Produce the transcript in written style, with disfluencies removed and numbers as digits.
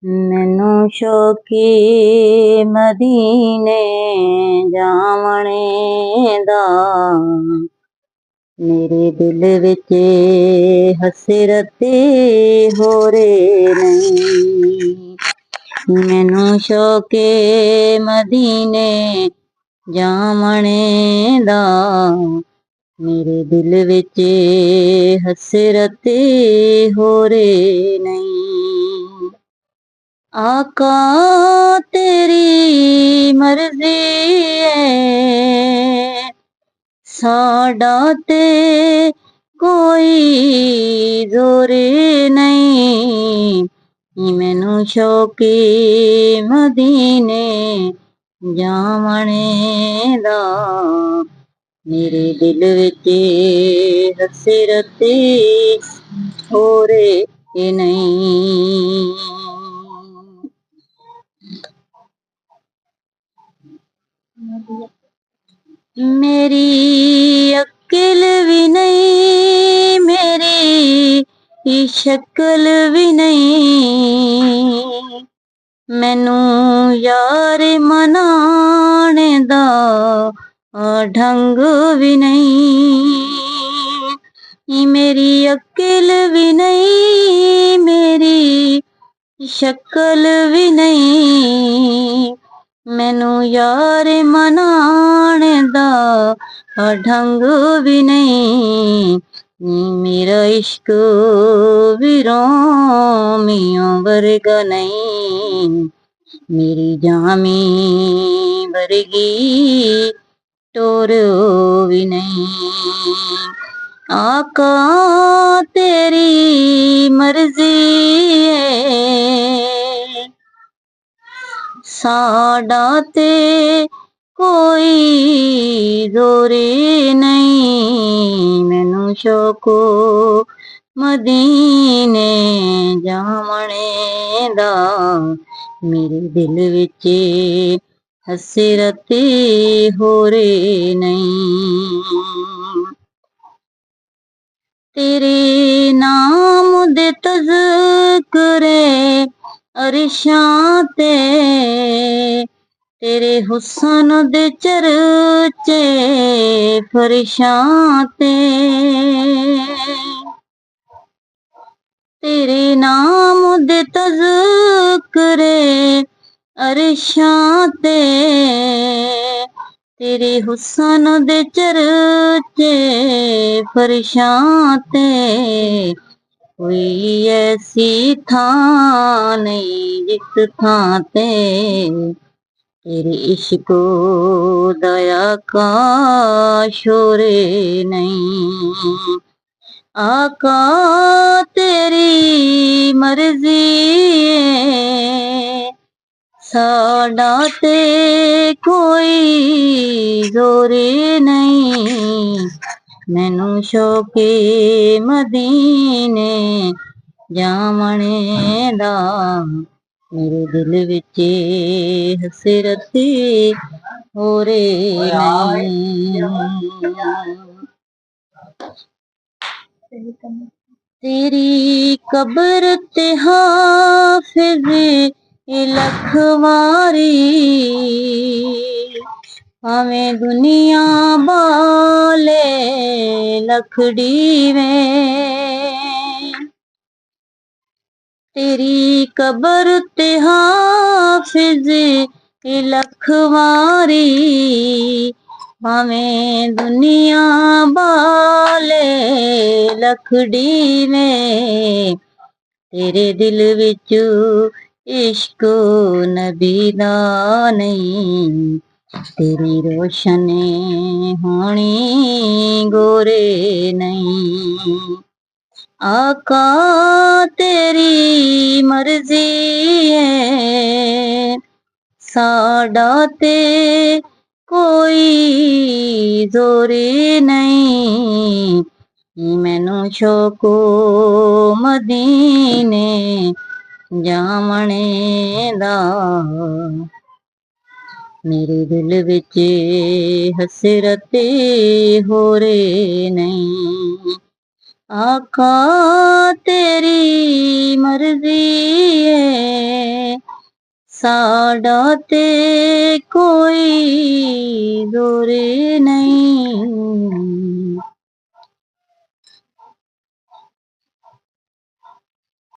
मैनू शौकी मदीने जावणे दा मेरे दिल विच हसरत होरे नहीं। मैनू शौके मदीने जावणे दा मेरे दिल विच हसरत होरे नहीं। आका तेरी मर्जी है साडा ते कोई जोर नहीं। मैनू शौकी मदीने जावणे दा मेरे दिल विच हसरत होरे नहीं। मेरी अक्ल भी नहीं मेरी शक्ल भी नहीं। मैनू यार मनाने दा ढंग भी नहीं। मेरी अक्ल भी नहीं मेरी शक्ल भी नहीं। मैनू यार मनाने दा ढंग भी नहीं। मेरा इश्क भी रोमियों वर्गा नहीं। मेरी जामी वर्गी टोर भी नहीं। आका तेरी मर्जी है साडा ते कोई जोर नहीं। मैनू शौको मदीने जावणे दा मेरे दिल विच हसरत होरे नहीं। तेरे नाम दे तज़किरे अरशां ते तेरे हुस्न दे चर्चे फरशां ते। तेरे नाम दे तज़किरे अरशां ते तेरे हुस्न दे चर्चे फरशां ते। कोई ऐसी थां नहीं जिस थां ते तेरे इश्क दया का शोरे नहीं। आका तेरी मर्जी है साडा ते कोई जोर नहीं। मैनू शौके मदीने जावणे दा मेरे दिल विच हसरत होरे नहीं। तेरी कब्र ते हाफिज लखवारी हमें दुनिया बाले लखड़ी में। तेरी कब्र ते हाफिज लखवारी हमें दुनिया बाले लखड़ी में। तेरे दिल विच इश्क नबी दा नहीं। तेरी रोशनी होनी गोरे नहीं। आका तेरी मर्जी है साडा ते कोई जोर नहीं। मैनू शौको मदीने जावणे दा मेरे दिल विच हसरत होरे नहीं। आका तेरी मर्जी है साडा ते कोई जोर नहीं।